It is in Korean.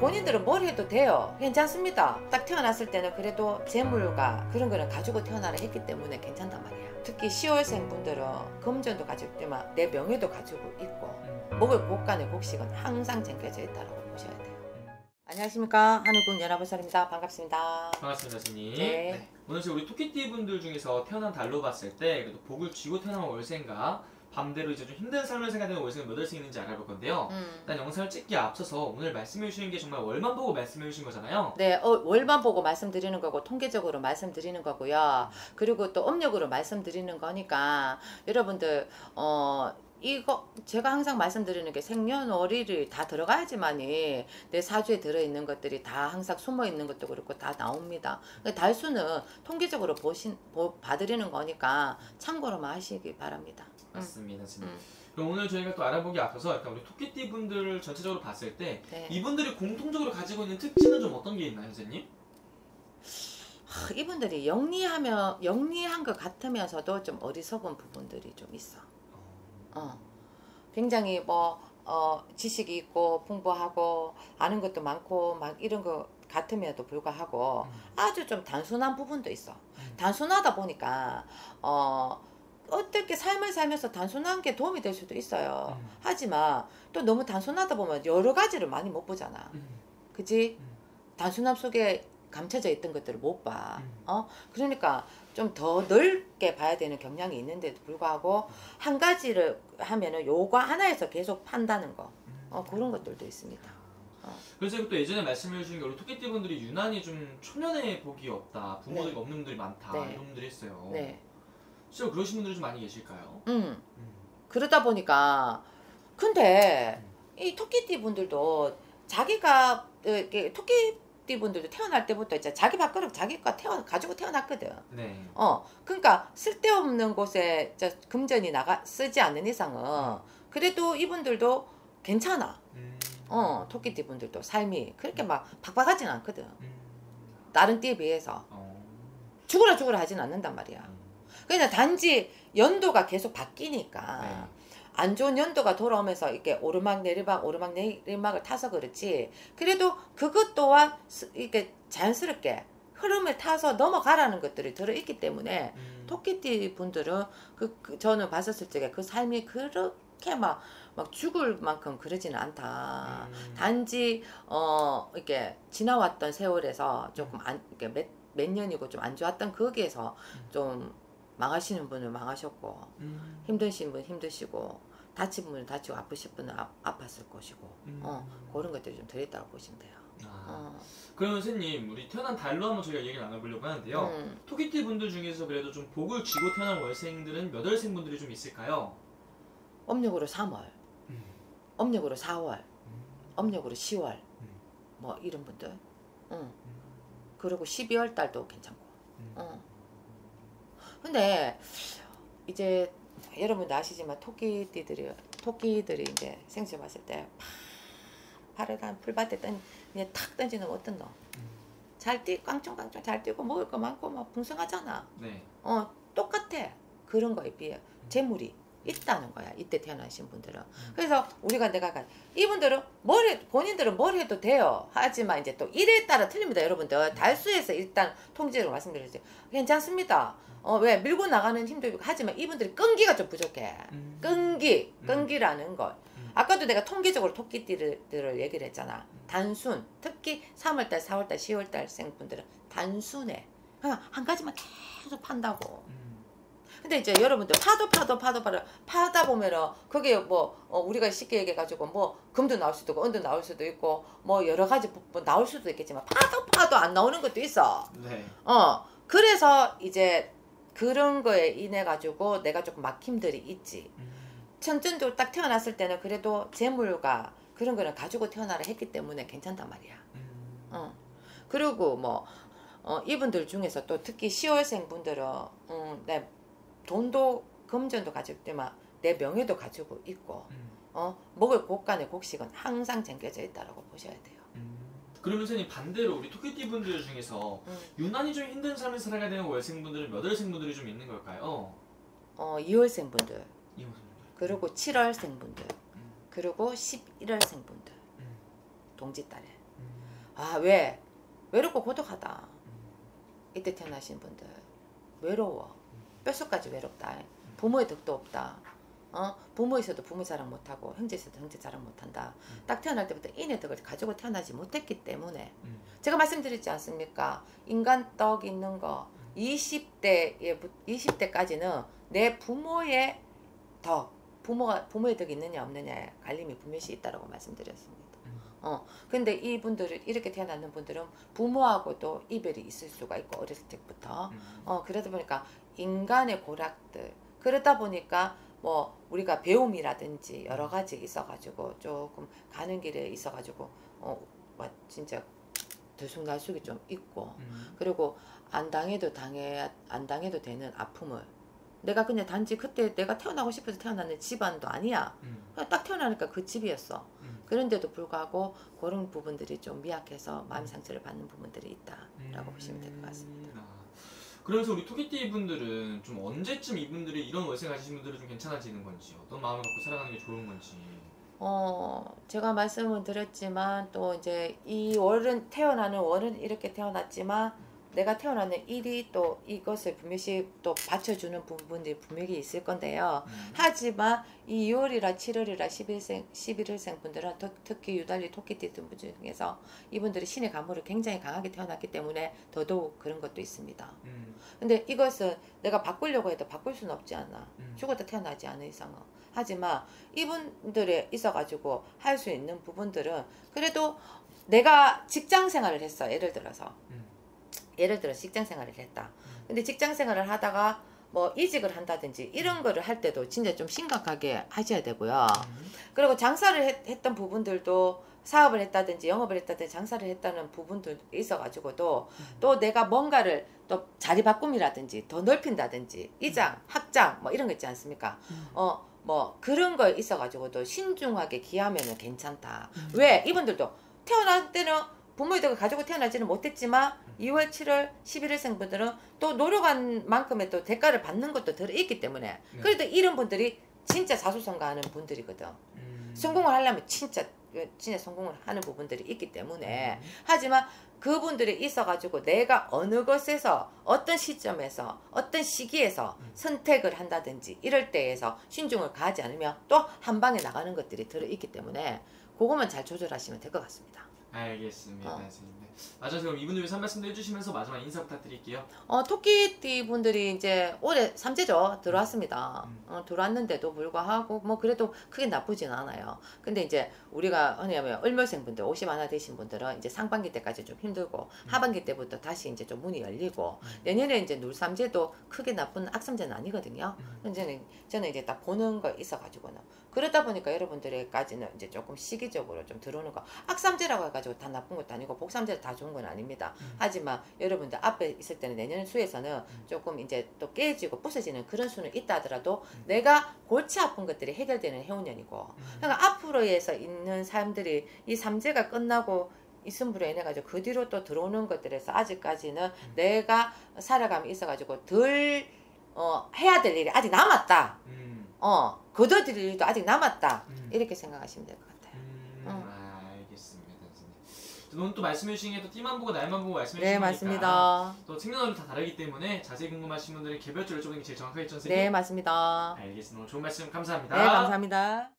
본인들은 뭘 해도 돼요. 괜찮습니다. 딱 태어났을 때는 그래도 재물과 그런 거는 가지고 태어나라 했기 때문에 괜찮단 말이야. 특히 10월생 분들은 금전도 가지고 있지만 내 명예도 가지고 있고 먹을 곡간의 곡식은 항상 쟁겨져 있다고 보셔야 돼요. 안녕하십니까, 한우군 연합의사입니다. 반갑습니다. 반갑습니다, 스님. 네. 네. 오늘 우리 토끼띠 분들 중에서 태어난 달로 봤을 때 그래도 복을 쥐고 태어난 월생과 밤대로 이제 좀 힘든 삶을 살아야 되는 월생이 몇 월생 있는지 알아볼 건데요. 일단 영상을 찍기에 앞서서 오늘 말씀해 주시는 게 정말 월만 보고 말씀해 주신 거잖아요. 네, 월만 보고 말씀드리는 거고 통계적으로 말씀드리는 거고요. 그리고 또 음력으로 말씀드리는 거니까 여러분들 이거 제가 항상 말씀드리는 게 생년월일이 다 들어가야지만이 내 사주에 들어있는 것들이 다 항상 숨어있는 것도 그렇고 다 나옵니다. 달수는 통계적으로 봐드리는 거니까 참고로만 하시기 바랍니다. 맞습니다, 선생님. 그럼 오늘 저희가 또 알아보기 앞서서 일단 우리 토끼띠 분들을 전체적으로 봤을 때 네. 이분들이 공통적으로 가지고 있는 특징은 좀 어떤 게 있나요, 선생님? 이분들이 영리한 것 같으면서도 좀 어리석은 부분들이 좀 있어. 굉장히 지식이 있고 풍부하고 아는 것도 많고 막 이런 거 같음에도 불구하고 아주 좀 단순한 부분도 있어. 단순하다 보니까 어떻게 삶을 살면서 단순한 게 도움이 될 수도 있어요. 하지만 또 너무 단순하다 보면 여러 가지를 많이 못 보잖아. 그치? 단순함 속에 감춰져 있던 것들을 못 봐. 그러니까 좀 더 넓게 봐야 되는 경향이 있는데도 불구하고 한 가지를 하면은 요거 하나에서 계속 판다는 거. 그런 것들도 있습니다. 그래서 또 예전에 말씀해 주신 게 우리 토끼띠 분들이 유난히 좀 초면에 복이 없다, 부모들이 없는 분들이 많다, 네. 이런 분들이 있어요. 네. 실제로 그러신 분들이 좀 많이 계실까요? 그러다 보니까 근데 이 토끼띠 분들도 자기가 토끼띠 분들도 태어날 때부터 이제 자기 밥그릇 자기가 가지고 태어났거든. 네. 그러니까 쓸데없는 곳에 금전이 쓰지 않는 이상은 그래도 이분들도 괜찮아. 토끼띠 분들도 삶이 그렇게 막 박박하진 않거든. 다른 띠에 비해서 죽으라 하진 않는단 말이야. 그냥 단지 연도가 계속 바뀌니까 네. 안 좋은 연도가 돌아오면서 이렇게 오르막 내리막을 타서 그렇지. 그래도 그것 또한 이렇게 자연스럽게 흐름을 타서 넘어가라는 것들이 들어있기 때문에 토끼띠 분들은 저는 봤었을 적에 그 삶이 그렇게 막 죽을 만큼 그러지는 않다. 단지 이렇게 지나왔던 세월에서 조금 이렇게 몇 년이고 좀 안 좋았던 거기에서 좀 망하시는 분은 망하셨고 힘드신 분 힘드시고 다친 분은 다치고 아프신 분은 아팠을 것이고 그런 것들이 좀 들어있다고 보시면 돼요. 그러면 선생님, 우리 태어난 달로 한번 저희가 얘기를 나눠보려고 하는데요. 토끼띠 분들 중에서 그래도 좀 복을 쥐고 태어난 월생들은 몇 월생 분들이 좀 있을까요? 음력으로 3월, 음력으로 4월, 음력으로 10월 뭐 이런 분들. 그리고 12월 달도 괜찮고. 근데 이제 여러분도 아시지만 토끼들이 이제 생수 봤을 때 파르간 풀밭에 그냥 탁 던지는 거 어떤 너? 잘 깡총깡총 잘 뛰고 먹을 거 많고 막 풍성하잖아. 네. 똑같아. 그런 거에 비해 재물이 있다는 거야. 이때 태어나신 분들은. 그래서 내가 이분들은 본인들은 뭘 해도 돼요. 하지만 이제 또 일에 따라 틀립니다, 여러분들. 달수에서 일단 통제로 말씀드리죠. 괜찮습니다. 왜 밀고 나가는 힘도 있고 하지만 이분들이 끈기가 좀 부족해. 끈기라는 걸. 아까도 내가 통계적으로 토끼띠들을 얘기를 했잖아. 단순. 특히 3월달, 4월달, 10월달 생분들은 단순해. 그냥 한 가지만 계속 판다고. 근데 이제 여러분들 파다 보면은 그게 우리가 쉽게 얘기해가지고 금도 나올 수도 있고 은도 나올 수도 있고 여러 가지 나올 수도 있겠지만 파도 안 나오는 것도 있어. 네. 그래서 이제 그런 거에 인해 가지고 내가 조금 막힘들이 있지. 천전도 딱 태어났을 때는 그래도 재물과 그런 거는 가지고 태어나라 했기 때문에 괜찮단 말이야. 그리고 이분들 중에서 또 특히 10월생 분들은 내 돈도 금전도 가지고 있지만 내 명예도 가지고 있고 먹을 곡간의 곡식은 항상 쟁겨져 있다고 보셔야 돼요. 그러면 선생님, 반대로 우리 토끼띠 분들 중에서 유난히 좀 힘든 삶을 살아가야 되는 월생 분들은 몇 월생 분들이 좀 있는 걸까요? 2월생 분들, 2월생 분들, 그리고 7월생 분들, 그리고 11월생 분들, 동짓달에 아, 왜? 외롭고 고독하다. 이때 태어나신 분들 외로워. 뼛속까지 외롭다. 부모의 덕도 없다. 부모 있어도 부모 자랑 못하고 형제 있어도 형제 자랑 못한다. 딱 태어날 때부터 인의 덕을 가지고 태어나지 못했기 때문에 제가 말씀드렸지 않습니까? 인간 떡 있는 거 20대까지는 내 부모의 덕, 부모의 덕이 있느냐 없느냐에 갈림이 분명히 있다라고 말씀드렸습니다. 근데 이분들을 이렇게 태어나는 분들은 부모하고도 이별이 있을 수가 있고 어렸을 때부터 그러다 보니까 인간의 고락들, 그러다 보니까 뭐 우리가 배움이라든지 여러 가지 있어가지고 조금 가는 길에 있어가지고 진짜 들쑥날쑥이 좀 있고 그리고 안 당해도 되는 아픔을 내가 그냥 단지 그때 내가 태어나고 싶어서 태어나는 집안도 아니야. 그냥 딱 태어나니까 그 집이었어. 그런데도 불구하고 그런 부분들이 좀 미약해서 마음 상처를 받는 부분들이 있다라고 보시면 될 것 같습니다. 그래서 우리 토끼띠 분들은 좀 언제쯤 이분들이 이런 월세 가지신 분들은 좀 괜찮아지는 건지, 어떤 마음을 갖고 살아가는 게 좋은 건지. 제가 말씀을 드렸지만 또 이제 이 월은 태어나는 월은 이렇게 태어났지만 내가 태어나는 일이 또 이것을 분명히 또 받쳐주는 부분들이 분명히 있을 건데요. 하지만 이 2월이라 7월이라 11일생 분들은 특히 유달리 토끼띠 분 중에서 이분들이 신의 가물을 굉장히 강하게 태어났기 때문에 더더욱 그런 것도 있습니다. 근데 이것은 내가 바꾸려고 해도 바꿀 수는 없지 않나. 죽어도 태어나지 않은 이상은. 하지만 이분들에 있어가지고 할 수 있는 부분들은 그래도 내가 직장 생활을 했어. 예를 들어서 직장 생활을 했다. 근데 직장 생활을 하다가 뭐 이직을 한다든지 이런 거를 할 때도 진짜 좀 심각하게 하셔야 되고요. 그리고 장사를 했던 부분들도 사업을 했다든지 영업을 했다든지 장사를 했다는 부분도 있어가지고도 또 내가 뭔가를 또 자리 바꿈이라든지 더 넓힌다든지 이장, 학장 뭐 이런 거 있지 않습니까? 뭐 그런 거 있어가지고도 신중하게 기하면은 괜찮다. 왜? 이분들도 태어날 때는 부모의 덕을 가지고 태어나지는 못했지만 2월, 7월, 11일생 분들은 또 노력한 만큼의 또 대가를 받는 것도 들어있기 때문에 그래도 이런 분들이 진짜 자수성가하는 분들이거든. 성공을 하려면 진짜 성공을 하는 부분들이 있기 때문에 하지만 그분들이 있어가지고 내가 어느 것에서 어떤 시점에서 어떤 시기에서 선택을 한다든지 이럴 때에서 신중을 가하지 않으면 또 한 방에 나가는 것들이 들어있기 때문에 그것만 잘 조절하시면 될 것 같습니다. 알겠습니다. 선생님. 맞아요. 그럼 이분들 위해서 한 말씀 해주시면서 마지막 인사 부탁드릴게요. 토끼띠 분들이 이제 올해 삼재죠. 들어왔습니다. 들어왔는데도 불구하고 뭐 그래도 크게 나쁘진 않아요. 근데 이제 우리가 뭐냐면 을묘생 분들 50 하나 되신 분들은 이제 상반기 때까지 좀 힘들고 하반기 때부터 다시 이제 좀 문이 열리고 내년에 이제 눌삼재도 크게 나쁜 악삼재는 아니거든요. 저는 이제 딱 보는 거 있어가지고는 그러다 보니까 여러분들에까지는 이제 조금 시기적으로 좀 들어오는 거 악삼재라고 해가지고 다 나쁜 것도 아니고 복삼재 다 좋은 건 아닙니다. 하지만 여러분들 앞에 있을 때는 내년 수에서는 조금 이제 또 깨지고 부서지는 그런 수는 있다 하더라도 내가 골치 아픈 것들이 해결되는 해운년이고 그러니까 앞으로에서 있는 사람들이 이 삼재가 끝나고 있음으로 인해 가지고 그 뒤로 또 들어오는 것들에서 아직까지는 내가 살아감이 있어 가지고 덜 해야 될 일이 아직 남았다. 거둬들일 일도 아직 남았다. 이렇게 생각하시면 될 것 같아요. 알겠습니다, 선생님. 오늘 또 말씀해 주신 게 또 띠만 보고 날만 보고 말씀해 네, 주시니까 맞습니다. 또 생년월일 다 다르기 때문에 자세히 궁금하신 분들은 개별적으로 여쭤보는 게 제일 정확하겠죠, 선생님? 네, 맞습니다. 알겠습니다. 오늘 좋은 말씀 감사합니다. 네, 감사합니다.